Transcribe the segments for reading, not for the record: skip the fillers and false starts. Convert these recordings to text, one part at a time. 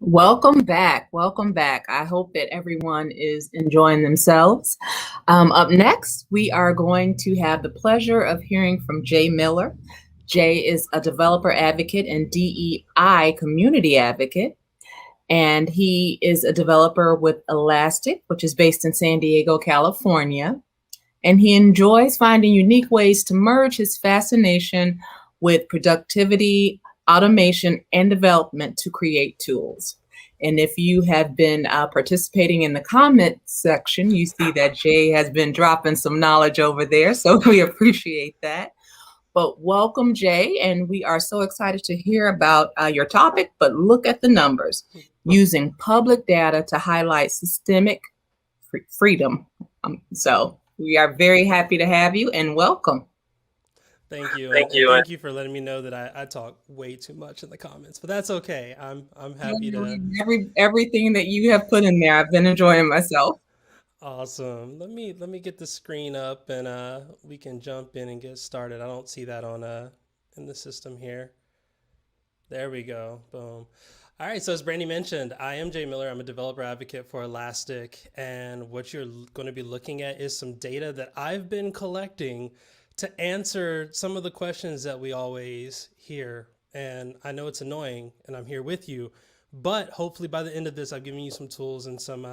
Welcome back. Welcome back. I hope that everyone is enjoying themselves. Up next, we are going to have the pleasure of hearing from Jay Miller. Jay is a developer advocate and DEI community advocate, and he is a developer with Elastic, which is based in San Diego, California. And he enjoys finding unique ways to merge his fascination with productivity, automation, and development to create tools. And if you have been participating in the comment section, you see that Jay has been dropping some knowledge over there. So we appreciate that. But welcome, Jay. And we are so excited to hear about your topic. But look at the numbers using public data to highlight systemic freedom. So we are very happy to have you and welcome. Thank you, and thank you for letting me know that I talk way too much in the comments, but that's okay. I'm happy to. Everything that you have put in there, I've been enjoying myself. Awesome. Let me get the screen up and we can jump in and get started. I don't see that on in the system here. There we go. Boom. All right, so as Brandy mentioned, I am Jay Miller. I'm a developer advocate for Elastic, and what you're going to be looking at is some data that I've been collecting to answer some of the questions that we always hear. And I know it's annoying, and I'm here with you, but hopefully by the end of this, I've given you some tools and some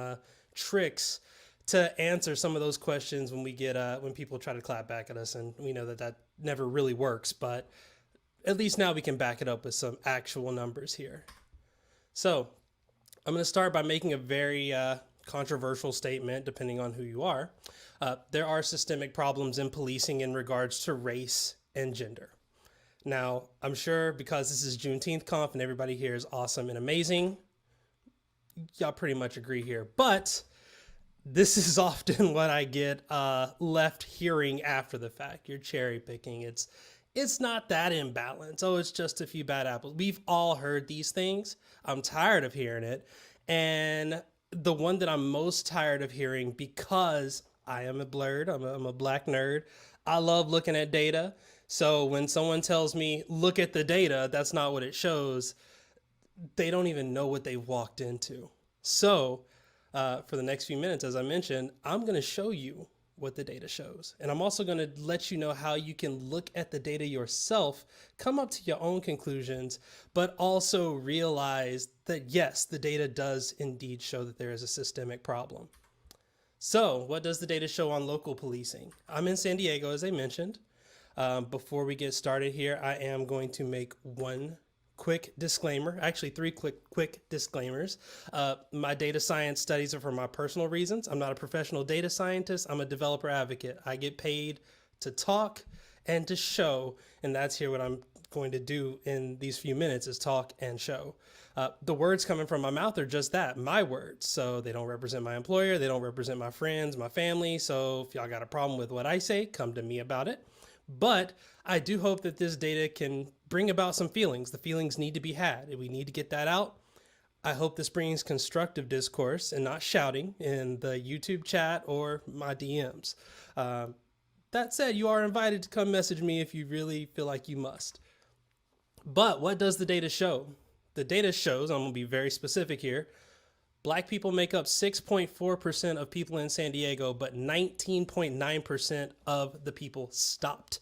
tricks to answer some of those questions when we get when people try to clap back at us, and we know that that never really works, but at least now we can back it up with some actual numbers here. So I'm going to start by making a very controversial statement, depending on who you are. There are systemic problems in policing in regards to race and gender. Now, I'm sure because this is Juneteenth Conf and everybody here is awesome and amazing, y'all pretty much agree here. But this is often what I get left hearing after the fact. You're cherry picking. It's not that imbalanced. Oh, it's just a few bad apples. We've all heard these things. I'm tired of hearing it. And the one that I'm most tired of hearing, because I am a blurred, I'm a black nerd. I love looking at data. So when someone tells me, look at the data, that's not what it shows, they don't even know what they've walked into. So for the next few minutes, as I mentioned, I'm going to show you what the data shows. And I'm also going to let you know how you can look at the data yourself, come up to your own conclusions, but also realize that yes, the data does indeed show that there is a systemic problem. So what does the data show on local policing? I'm in San Diego, as I mentioned. Before we get started here, I am going to make one quick disclaimer, actually three quick disclaimers. My data science studies are for my personal reasons. I'm not a professional data scientist. I'm a developer advocate. I get paid to talk and to show, and that's here what I'm going to do in these few minutes is talk and show. The words coming from my mouth are just that, my words. So they don't represent my employer. They don't represent my friends, my family. So if y'all got a problem with what I say, come to me about it. But I do hope that this data can bring about some feelings. The feelings need to be had. We need to get that out. I hope this brings constructive discourse and not shouting in the YouTube chat or my DMs. That said, you are invited to come message me if you really feel like you must. But what does the data show? The data shows, I'm going to be very specific here, Black people make up 6.4% of people in San Diego, but 19.9% of the people stopped.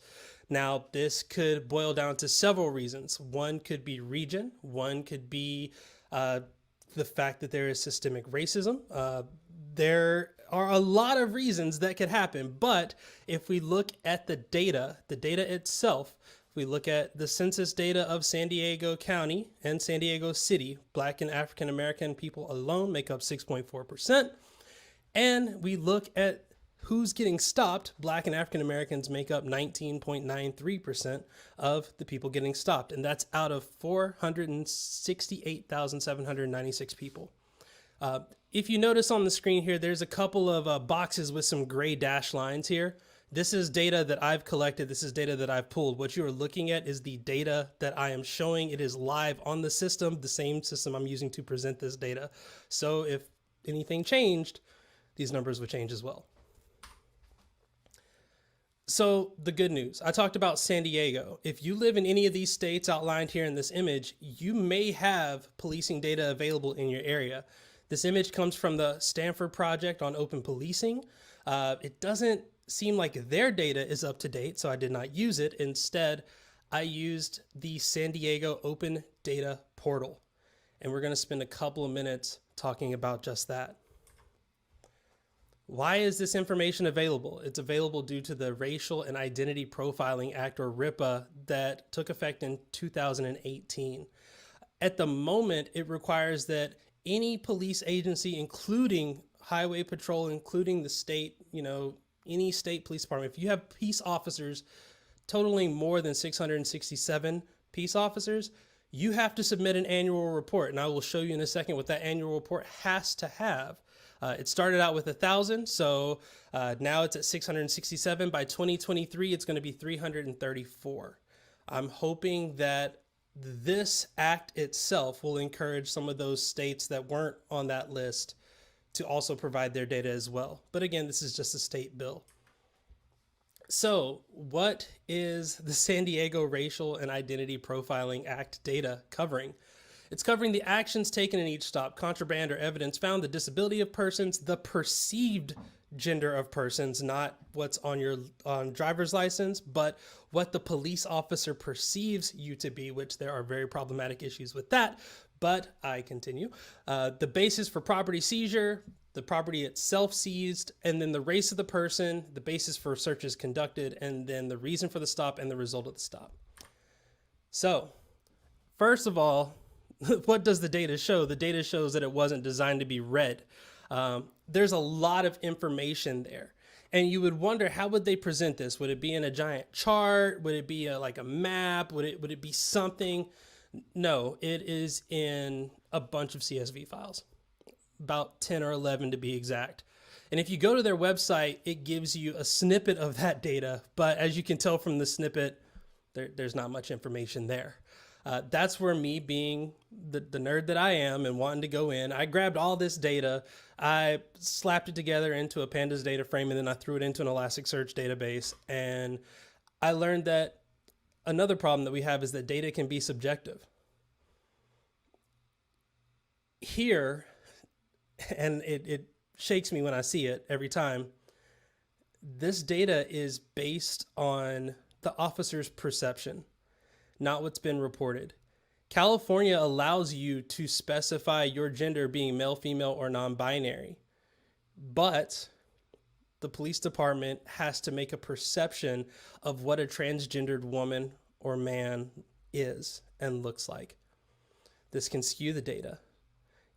Now, this could boil down to several reasons. One could be region. One could be the fact that there is systemic racism. There are a lot of reasons that could happen. But if we look at the data itself, we look at the census data of San Diego County and San Diego City, Black and African American people alone make up 6.4%. And we look at who's getting stopped, Black and African Americans make up 19.93% of the people getting stopped. And that's out of 468,796 people. If you notice on the screen here, there's a couple of boxes with some gray dash lines here. This is data that I've collected. This is data that I've pulled. What you are looking at is the data that I am showing. It is live on the system, the same system I'm using to present this data. So if anything changed, these numbers would change as well. So the good news, I talked about San Diego. If you live in any of these states outlined here in this image, you may have policing data available in your area. This image comes from the Stanford Project on Open Policing. It doesn't seem like their data is up to date, so I did not use it. Instead, I used the San Diego Open Data Portal. And we're going to spend a couple of minutes talking about just that. Why is this information available? It's available due to the Racial and Identity Profiling Act, or RIPA, that took effect in 2018. At the moment, it requires that any police agency, including highway patrol, including the state, any state police department, if you have peace officers totaling more than 667 peace officers, you have to submit an annual report. And I will show you in a second what that annual report has to have. It started out with 1,000, so now it's at 667. By 2023, it's going to be 334. I'm hoping that this act itself will encourage some of those states that weren't on that list to also provide their data as well. But again, this is just a state bill. So what is the San Diego Racial and Identity Profiling Act data covering? It's covering the actions taken in each stop, contraband or evidence found, the disability of persons, the perceived gender of persons, not what's on your driver's license, but what the police officer perceives you to be, which there are very problematic issues with that. But I continue. The basis for property seizure, the property itself seized, and then the race of the person, the basis for searches conducted, and then the reason for the stop and the result of the stop. So, first of all, what does the data show? The data shows that it wasn't designed to be read. There's a lot of information there. And you would wonder, how would they present this? Would it be in a giant chart? Would it be like a map? Would it be something? No, it is in a bunch of CSV files, about 10 or 11 to be exact. And if you go to their website, it gives you a snippet of that data. But as you can tell from the snippet, there's not much information there. That's where me, being the nerd that I am and wanting to go in, I grabbed all this data, I slapped it together into a Pandas data frame, and then I threw it into an Elasticsearch database. And I learned that another problem that we have is that data can be subjective. Here, and it shakes me when I see it every time, this data is based on the officer's perception, not what's been reported. California allows you to specify your gender being male, female, or non-binary, but the police department has to make a perception of what a transgendered woman or man is and looks like. This can skew the data.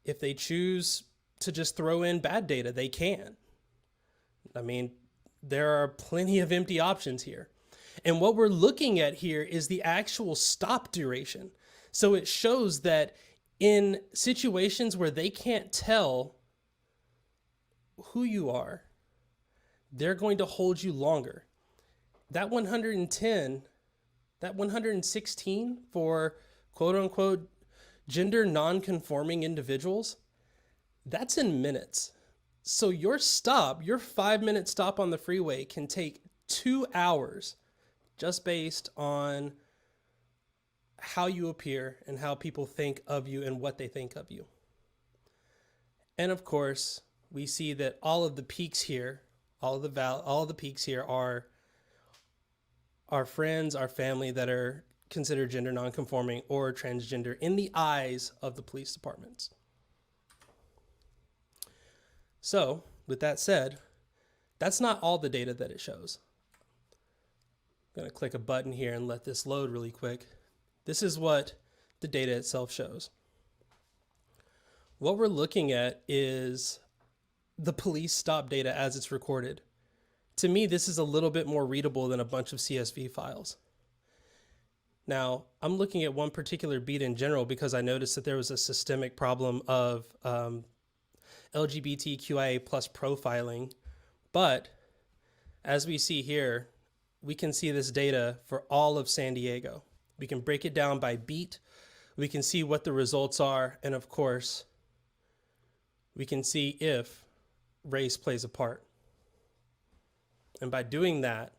If they choose to just throw in bad data, they can. I mean, there are plenty of empty options here. And what we're looking at here is the actual stop duration. So it shows that in situations where they can't tell who you are, they're going to hold you longer. That 110, that 116 for quote unquote gender non-conforming individuals, that's in minutes. So your stop, your 5-minute stop on the freeway can take 2 hours just based on how you appear and how people think of you and what they think of you. And of course, we see that all of the peaks here, all of the peaks here are our friends, our family that are considered gender nonconforming or transgender in the eyes of the police departments. So, with that said, that's not all the data that it shows. I'm going to click a button here and let this load really quick. This is what the data itself shows. What we're looking at is the police stop data as it's recorded. To me, this is a little bit more readable than a bunch of CSV files. Now, I'm looking at one particular beat in general because I noticed that there was a systemic problem of LGBTQIA plus profiling. But as we see here, we can see this data for all of San Diego. We can break it down by beat. We can see what the results are. And of course, we can see if race plays a part. And by doing that,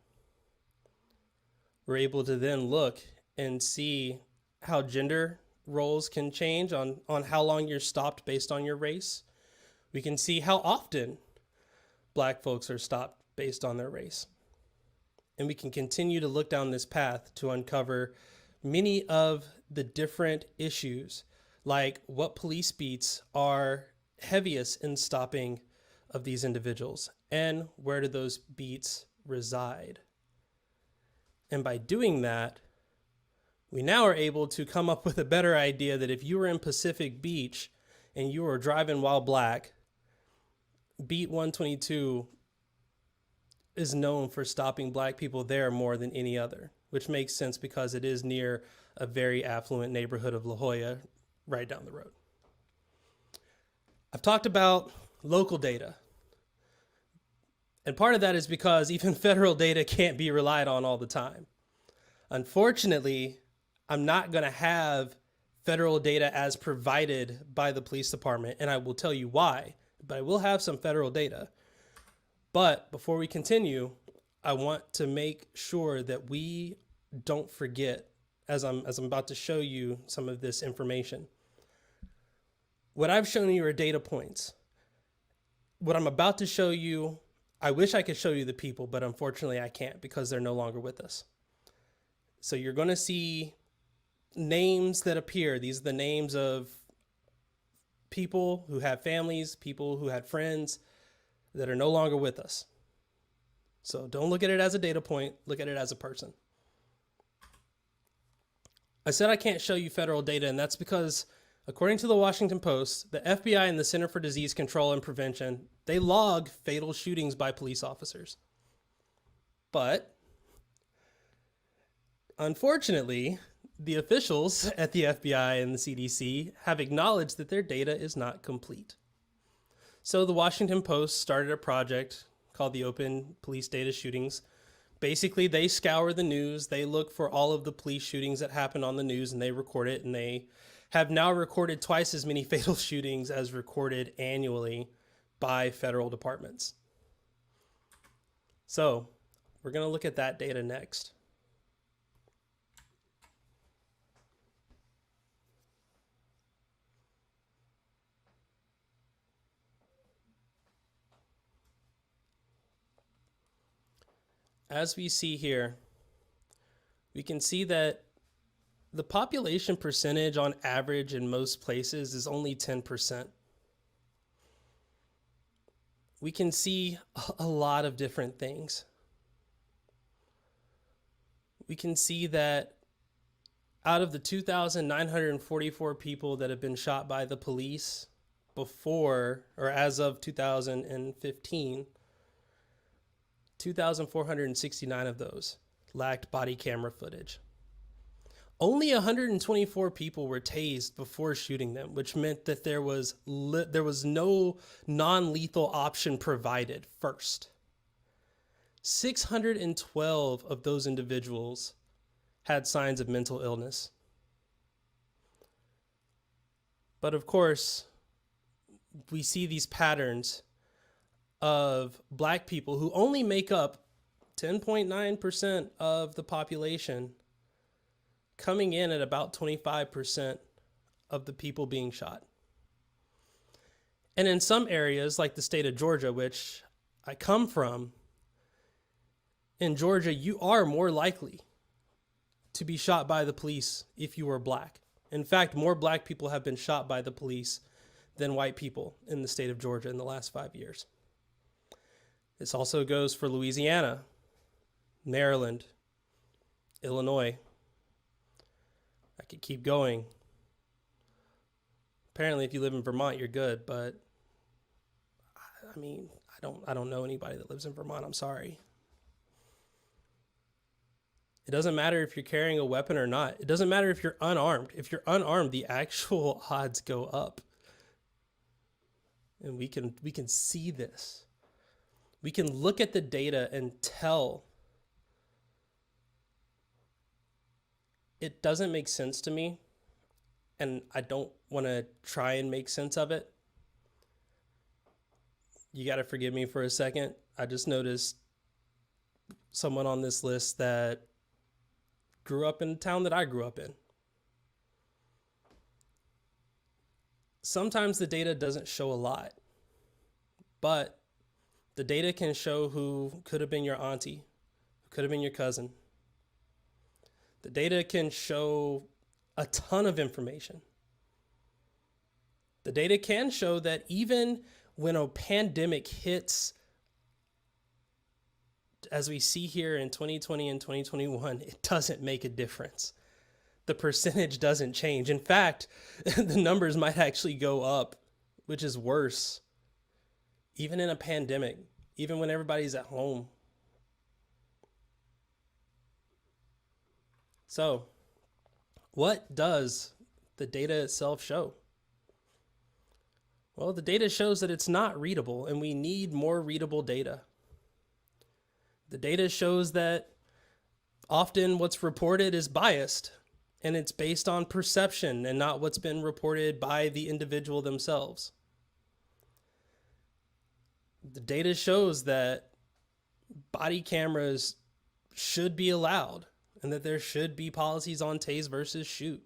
we're able to then look and see how gender roles can change on how long you're stopped based on your race. We can see how often Black folks are stopped based on their race. And we can continue to look down this path to uncover many of the different issues, like what police beats are heaviest in stopping of these individuals and where do those beats reside. And by doing that, we now are able to come up with a better idea that if you were in Pacific Beach and you were driving while Black, Beat 122 is known for stopping Black people there more than any other, which makes sense because it is near a very affluent neighborhood of La Jolla right down the road. I've talked about local data. And part of that is because even federal data can't be relied on all the time. Unfortunately, I'm not going to have federal data as provided by the police department, and I will tell you why, but I will have some federal data. But before we continue, I want to make sure that we don't forget, as I'm about to show you some of this information. What I've shown you are data points. What I'm about to show you, I wish I could show you the people, but unfortunately I can't because they're no longer with us. So you're going to see names that appear. These are the names of people who have families, people who had friends that are no longer with us. So don't look at it as a data point, look at it as a person. I said I can't show you federal data, and that's because according to the Washington Post, the FBI and the Center for Disease Control and Prevention, they log fatal shootings by police officers. But unfortunately, the officials at the FBI and the CDC have acknowledged that their data is not complete. So the Washington Post started a project called the Open Police Data Shootings. Basically, they scour the news, they look for all of the police shootings that happen on the news, and they record it, and they have now recorded twice as many fatal shootings as recorded annually by federal departments. So we're going to look at that data next. As we see here, we can see that the population percentage on average in most places is only 10%. We can see a lot of different things. We can see that out of the 2,944 people that have been shot by the police before or as of 2015, 2,469 of those lacked body camera footage. Only 124 people were tased before shooting them, which meant that there was no non-lethal option provided first. 612 of those individuals had signs of mental illness. But of course, we see these patterns of Black people who only make up 10.9% of the population, coming in at about 25% of the people being shot. And in some areas, like the state of Georgia, which I come from, in Georgia, you are more likely to be shot by the police if you are Black. In fact, more Black people have been shot by the police than white people in the state of Georgia in the last 5 years. This also goes for Louisiana, Maryland, Illinois. I could keep going. Apparently, if you live in Vermont, you're good, but I mean, I don't know anybody that lives in Vermont. I'm sorry. It doesn't matter if you're carrying a weapon or not. It doesn't matter if you're unarmed. If you're unarmed, the actual odds go up. And we can see this. We can look at the data and tell. It doesn't make sense to me, and I don't want to try and make sense of it. You got to forgive me for a second. I just noticed someone on this list that grew up in the town that I grew up in. Sometimes the data doesn't show a lot, but the data can show who could have been your auntie, who could have been your cousin. The data can show a ton of information. The data can show that even when a pandemic hits, as we see here in 2020 and 2021, it doesn't make a difference. The percentage doesn't change. In fact, the numbers might actually go up, which is worse. Even in a pandemic, even when everybody's at home. So, what does the data itself show? Well, the data shows that it's not readable, and we need more readable data. The data shows that often what's reported is biased, and it's based on perception and not what's been reported by the individual themselves. The data shows that body cameras should be allowed and that there should be policies on tase versus shoot.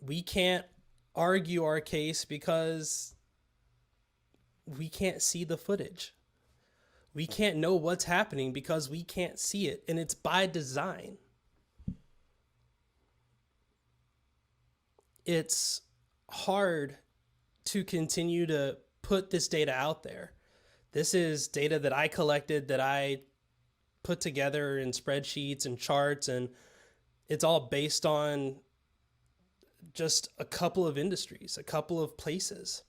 We can't argue our case because we can't see the footage. We can't know what's happening because we can't see it, and it's by design. It's hard to continue to put this data out there. This is data that I collected, that I put together in spreadsheets and charts, and it's all based on just a couple of industries, a couple of places.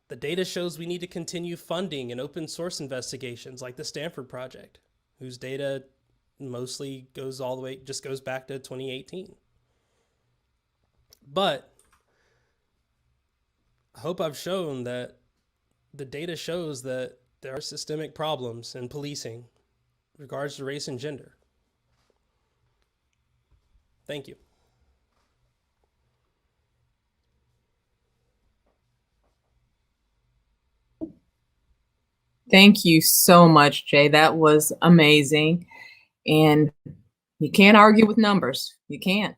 The data shows we need to continue funding and open source investigations like the Stanford Project, whose data mostly goes back to 2018. But I hope I've shown that the data shows that there are systemic problems in policing in regards to race and gender. Thank you. Thank you so much, Jay. That was amazing. And you can't argue with numbers. You can't.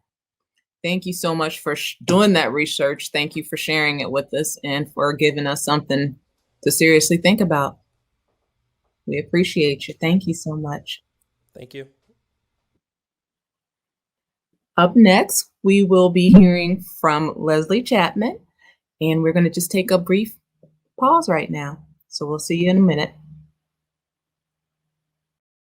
Thank you so much for doing that research. Thank you for sharing it with us and for giving us something to seriously think about. We appreciate you. Thank you so much. Thank you. Up next, we will be hearing from Leslie Chapman, and we're going to just take a brief pause right now. So we'll see you in a minute.